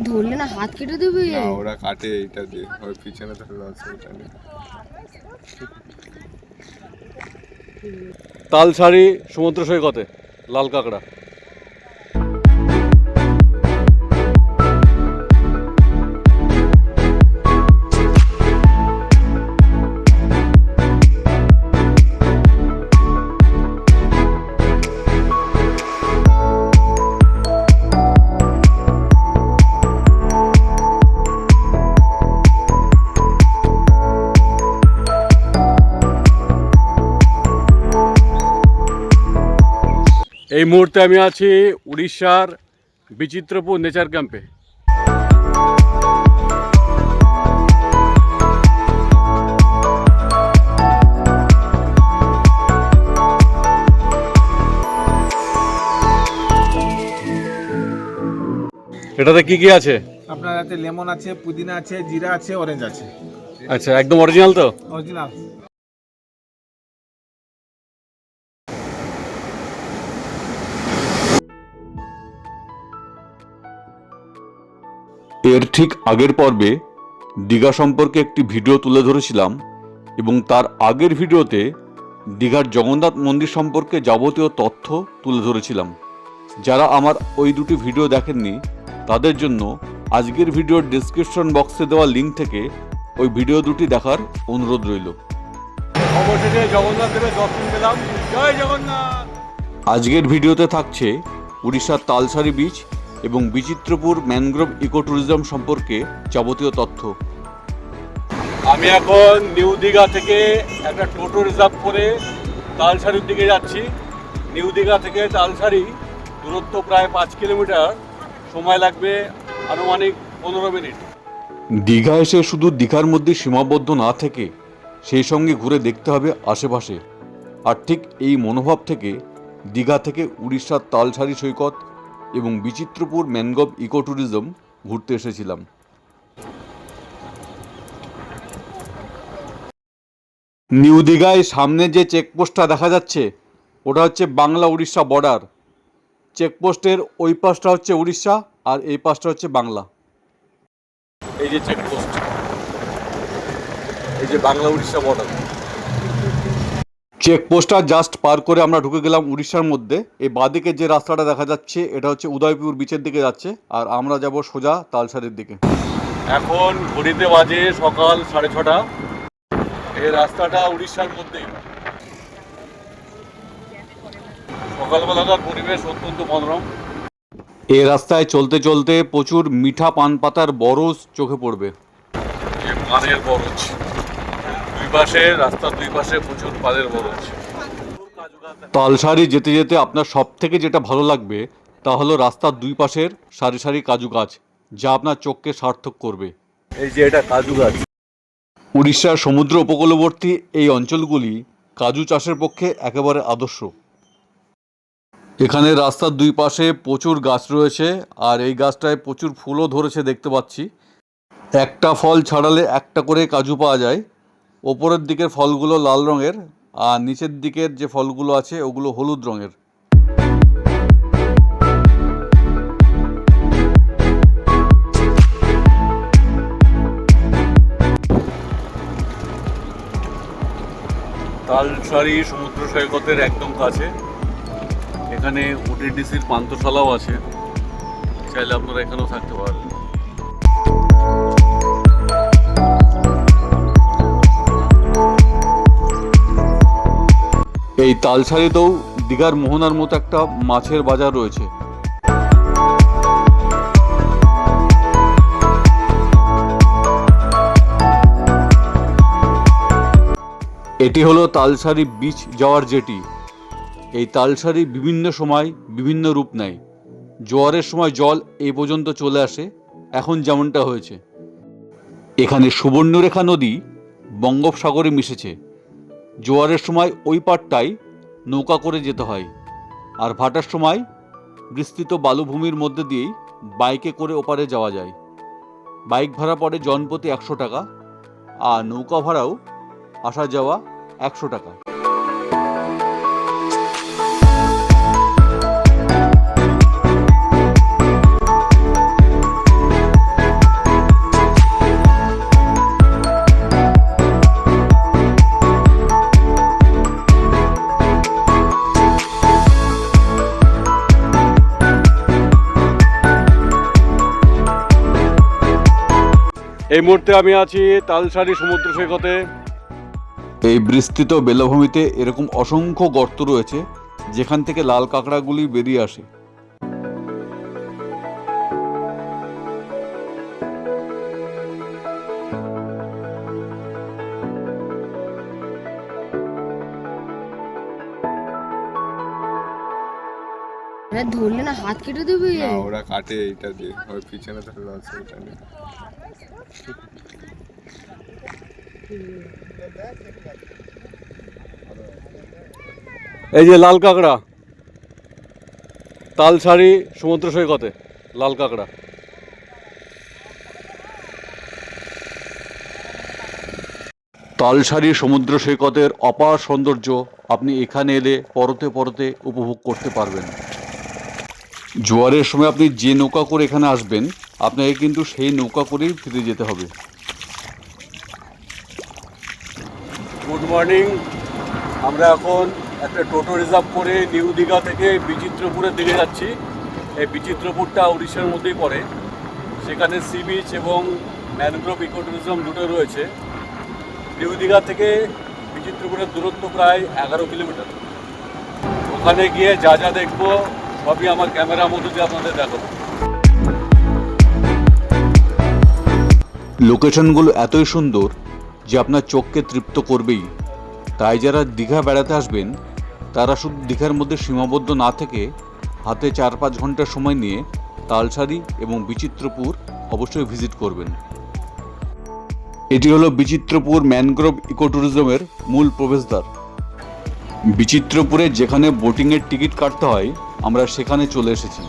ধরলে না হাত কেটে দেবে। না ওরা কাটে এইটা দিয়ে, ওই পিছনে থাকলে এটা নিয়ে। তালসারি সমুদ্র সৈকতে লাল কাঁকড়া। এই মুহূর্তে আমি আছি উড়িষ্যার বিচিত্রপুর নেচার ক্যাম্পে। এটাতে কি কি আছে? আপনার হাতে লেমন আছে, পুদিনা আছে, জিরা আছে, অরেঞ্জ আছে। আচ্ছা, একদম অরিজিনাল তো? অরিজিনাল। এর ঠিক আগের পর্বে দীঘা সম্পর্কে একটি ভিডিও তুলে ধরেছিলাম এবং তার আগের ভিডিওতে দীঘার জগন্নাথ মন্দির সম্পর্কে যাবতীয় তথ্য তুলে ধরেছিলাম। যারা আমার ওই দুটি ভিডিও দেখেননি তাদের জন্য আজকের ভিডিওর ডেসক্রিপশন বক্সে দেওয়া লিঙ্ক থেকে ওই ভিডিও দুটি দেখার অনুরোধ রইল। অবশেষে জগন্নাথ দেবের দর্শন পেলাম। জয় জগন্নাথ। আজকের ভিডিওতে থাকছে উড়িষ্যার তালসারি বিচ এবং বিচিত্রপুর ম্যানগ্রোভ ইকো ট্যুরিজম সম্পর্কে যাবতীয় তথ্য। আমি এখন নিউ দীঘা থেকে একটা টোটো রিজার্ভ করে তালসারির দিকে যাচ্ছি। নিউ দীঘা থেকে তালসারি দূরত্ব প্রায় 5 কিলোমিটার, সময় লাগবে আনুমানিক 15 মিনিট। দীঘা এসে শুধু দীঘার মধ্যে সীমাবদ্ধ না থেকে সেই সঙ্গে ঘুরে দেখতে হবে আশেপাশে। আর ঠিক এই মনোভাব থেকে দীঘা থেকে উড়িষ্যার তালসারি সৈকত এবং বিচিত্রপুর ম্যানগ্রোভ ইকো ট্যুরিজম ঘুরতে এসেছিলাম। নিউ দীঘায় সামনে যে চেকপোস্টটা দেখা যাচ্ছে ওটা হচ্ছে বাংলা উড়িষ্যা বর্ডার। চেকপোস্টের ওই পাশটা হচ্ছে উড়িষ্যা আর এই পাশটা হচ্ছে বাংলা। এই যে চেকপোস্ট, এই যে বাংলা উড়িষ্যা বর্ডার। চেকপোস্টটা জাস্ট পার করে আমরা ঢুকে গেলাম উড়িষ্যার মধ্যে। এই বাঁদিকে যে রাস্তাটা দেখা যাচ্ছে এটা হচ্ছে উদয়পুর বিচের দিকে যাচ্ছে, আর আমরা যাব সোজা তালসারির দিকে। এখন ঘড়িতে বাজে সকাল 6:30। এই রাস্তাটা উড়িষ্যার মধ্যেই। সকালবেলাকার পরিবেশ অত্যন্ত মনোরম। এই রাস্তায় চলতে চলতে প্রচুর মিঠা পান পাতার বরজ চোখে পড়বে। পানের বরজ দুই পাশে, রাস্তার দুই পাশে প্রচুর পানের বরজ। তালসারি যেতে যেতে আপনার সব থেকে যেটা ভালো লাগবে তা হলো রাস্তার দুই পাশের সারি সারি কাজু গাছ, যা আপনার চোখকে সার্থক করবে। এই যে এটা কাজু গাছ। উড়িষ্যার সমুদ্র উপকূলবর্তী এই অঞ্চলগুলি কাজু চাষের পক্ষে একেবারে আদর্শ। এখানে রাস্তার দুই পাশে প্রচুর গাছ রয়েছে, আর এই গাছটায় প্রচুর ফুলও ধরেছে দেখতে পাচ্ছি। একটা ফল ছাড়ালে একটা করে কাজু পাওয়া যায়। ওপরের দিকের ফলগুলো লাল রঙের, আর নিচের দিকের যে ফলগুলো আছে ওগুলো হলুদ রঙের। তালসারি সমুদ্র সৈকতের একদম কাছে এখানে ওটিডিসির পান্থশালাও আছে, চাইলে আপনারা এখানেও থাকতে পারেন। এই তালসারিতেও দীঘার মোহনার মতো একটা মাছের বাজার রয়েছে। এটি হলো তালসারি বিচ যাওয়ার জেটি। এই তালসারি বিভিন্ন সময় বিভিন্ন রূপ নেয়। জোয়ারের সময় জল এই পর্যন্ত চলে আসে, এখন যেমনটা হয়েছে। এখানে সুবর্ণরেখা নদী বঙ্গোপসাগরে মিশেছে। জোয়ারের সময় ওই পাড়টায় নৌকা করে যেতে হয়, আর ভাটার সময় বিস্তৃত বালুভূমির মধ্যে দিয়েই বাইকে করে ওপারে যাওয়া যায়। বাইক ভাড়া পড়ে জনপ্রতি 100 টাকা, আর নৌকা ভাড়াও আসা যাওয়া 100 টাকা। এই মুহূর্তে আমি আছি তালসারি সমুদ্র সৈকতে। এই বিস্তৃত বেলাভূমিতে এরকম অসংখ্য গর্ত রয়েছে যেখান থেকে লাল কাঁকড়াগুলি বেরিয়ে আসে। ধরলে না হাত কেটে দেবে। না ওরা কাটে এইটা দিয়ে, ওই পিছনে ধরে আছে ওটা নিয়ে। এই যে লাল কাঁকড়া, তালসারি সমুদ্র সৈকতে লাল কাঁকড়া। তালসারি সমুদ্র সৈকতের অপার সৌন্দর্য আপনি এখানে এলে পরতে পরতে উপভোগ করতে পারবেন। জোয়ারের সময় আপনি যে নৌকা করে এখানে আসবেন, আপনাকে কিন্তু সেই নৌকা করেই ফিরে যেতে হবে। Good morning. আমরা এখন একটা টোটো রিজার্ভ করে নিউ দীঘা থেকে বিচিত্রপুরের দিকে যাচ্ছি। এই বিচিত্রপুরটা উড়িষ্যার মধ্যেই পড়ে। সেখানে সি বিচ এবং ম্যানগ্রোভ ইকো ট্যুরিজম দুটো রয়েছে। নিউ দীঘা থেকে বিচিত্রপুরের দূরত্ব প্রায় 11 কিলোমিটার। ওখানে গিয়ে যা যা দেখবো সবই আমার ক্যামেরার মধ্যে দিয়ে আপনাদের দেখাবো। লোকেশনগুলো এতই সুন্দর যে আপনার চোখকে তৃপ্ত করবেই। তাই যারা দীঘা বেড়াতে আসবেন তারা শুধু দীঘার মধ্যে সীমাবদ্ধ না থেকে হাতে 4-5 ঘন্টা সময় নিয়ে তালসারি এবং বিচিত্রপুর অবশ্যই ভিজিট করবেন। এটি হলো বিচিত্রপুর ম্যানগ্রোভ ইকো ট্যুরিজমের মূল প্রবেশদ্বার। বিচিত্রপুরে যেখানে বোটিংয়ের টিকিট কাটতে হয় আমরা সেখানে চলে এসেছি।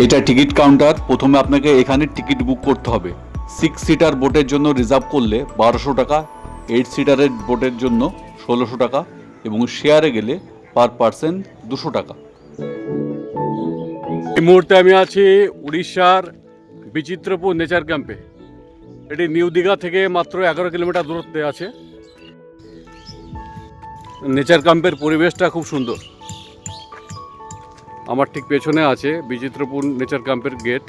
এটা টিকিট কাউন্টার। প্রথমে আপনাকে এখানে টিকিট বুক করতে হবে। 6 সিটার বোটের জন্য রিজার্ভ করলে 1200 টাকা, 8 সিটারের বোটের জন্য 1600 টাকা এবং শেয়ারে গেলে পার পার্সন 200 টাকা। এই মুহূর্তে আমি আছি উড়িষ্যার বিচিত্রপুর নেচার ক্যাম্পে। এটি নিউ দীঘা থেকে মাত্র 11 কিলোমিটার দূরত্বে আছে। নেচার ক্যাম্পের পরিবেশটা খুব সুন্দর। আমার ঠিক পেছনে আছে বিচিত্রপুর নেচার ক্যাম্পের গেট।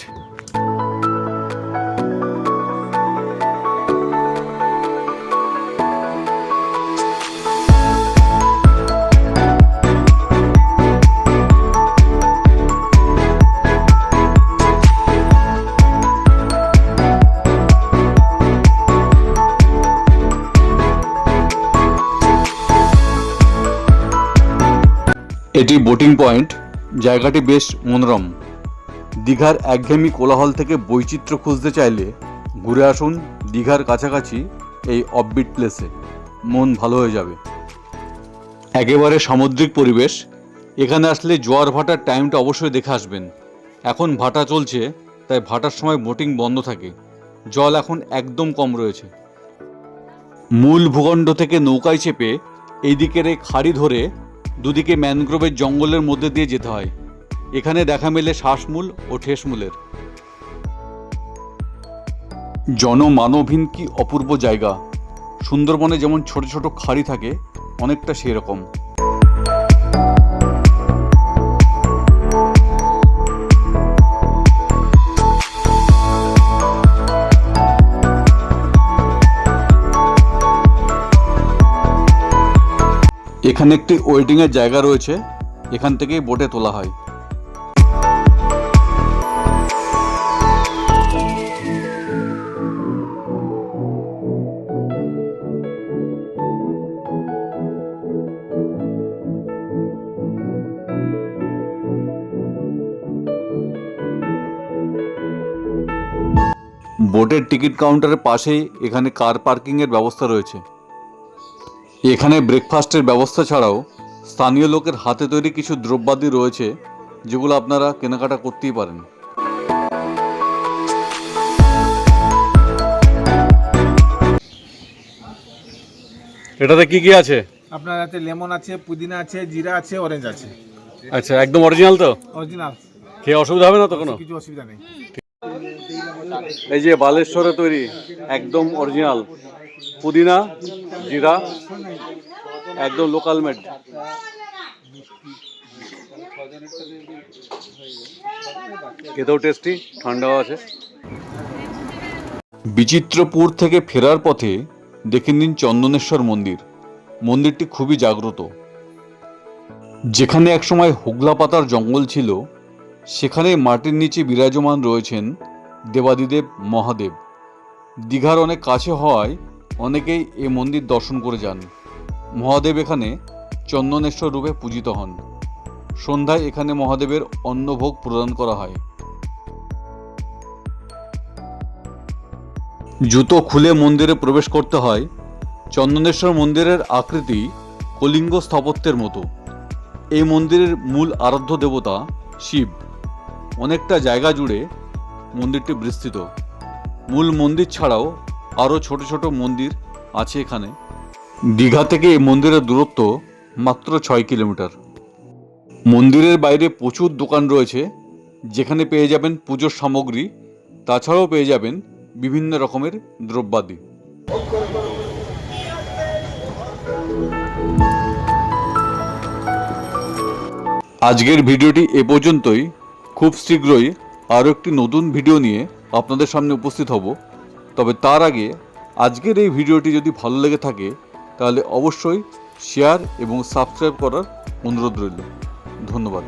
এটি বোটিং পয়েন্ট। জায়গাটি বেশ মনোরম। দীঘার একঘেয়েমি কোলাহল থেকে বৈচিত্র্য খুঁজতে চাইলে ঘুরে আসুন দীঘার কাছাকাছি এই অফবিট প্লেসে। মন ভালো হয়ে যাবে। একেবারে সামুদ্রিক পরিবেশ। এখানে আসলে জোয়ার ভাটার টাইমটা অবশ্যই দেখে আসবেন। এখন ভাটা চলছে, তাই ভাটার সময় বোটিং বন্ধ থাকে। জল এখন একদম কম রয়েছে। মূল ভূখণ্ড থেকে নৌকায় চেপে এই দিকের এই খাড়ি ধরে দুদিকে ম্যানগ্রোভের জঙ্গলের মধ্যে দিয়ে যেতে হয়। এখানে দেখা মেলে শ্বাসমূল ও ঠেসমূলের। জনমানবহীন কি অপূর্ব জায়গা। সুন্দরবনে যেমন ছোট ছোট খাড়ি থাকে, অনেকটা সেরকম। এখানে একটি ওয়েটিংয়ের জায়গা রয়েছে, এখান থেকেই বোটে তোলা হয়। বোটের টিকিট কাউন্টারের পাশেই এখানে কার পার্কিংয়ের ব্যবস্থা রয়েছে। এখানে ব্রেকফাস্টের ব্যবস্থা ছাড়াও স্থানীয় লোকের হাতে তৈরি কিছু দ্রব্যাদি রয়েছে যেগুলো আপনারা কেনাকাটা করতেই পারেন। এটাতে কি কি আছে? আপনার হাতে লেমন আছে, পুদিনা আছে, জিরা আছে, অরেঞ্জ আছে। আচ্ছা, একদম অরিজিনাল তো? অরিজিনাল। খেয়ে অসুবিধা হবে না তো কোনো? কিছু অসুবিধা নেই। এই যে বালেশ্বরে তৈরি একদম অরিজিনাল পুদিনা, জিরা, একদম লোকাল মেড। খেতেও টেস্টি, ঠান্ডাও আছে। বিচিত্রপুর থেকে ফেরার পথে দেখে নিন চন্দনেশ্বর মন্দির। মন্দিরটি খুবই জাগ্রত। যেখানে একসময় হোগলা পাতার জঙ্গল ছিল, সেখানে মাটির নিচে বিরাজমান রয়েছেন দেবাদিদেব মহাদেব। দীঘার অনেক কাছে হওয়ায় অনেকেই এই মন্দির দর্শন করে যান। মহাদেব এখানে চন্দনেশ্বর রূপে পূজিত হন। সন্ধ্যায় এখানে মহাদেবের অন্নভোগ প্রদান করা হয়। জুতো খুলে মন্দিরে প্রবেশ করতে হয়। চন্দনেশ্বর মন্দিরের আকৃতি কলিঙ্গ স্থাপত্যের মতো। এই মন্দিরের মূল আরাধ্য দেবতা শিব। অনেকটা জায়গা জুড়ে মন্দিরটি বিস্তৃত। মূল মন্দির ছাড়াও আরও ছোট ছোট মন্দির আছে এখানে। দীঘা থেকে এই মন্দিরের দূরত্ব মাত্র 6 কিলোমিটার। মন্দিরের বাইরে প্রচুর দোকান রয়েছে, যেখানে পেয়ে যাবেন পুজোর সামগ্রী, তাছাড়াও পেয়ে যাবেন বিভিন্ন রকমের দ্রব্যাদি। আজকের ভিডিওটি এ পর্যন্তই। খুব শীঘ্রই আরও একটি নতুন ভিডিও নিয়ে আপনাদের সামনে উপস্থিত হব। তবে তার আগে আজকের এই ভিডিওটি যদি ভালো লেগে থাকে তাহলে অবশ্যই শেয়ার এবং সাবস্ক্রাইব করার অনুরোধ রইল। ধন্যবাদ।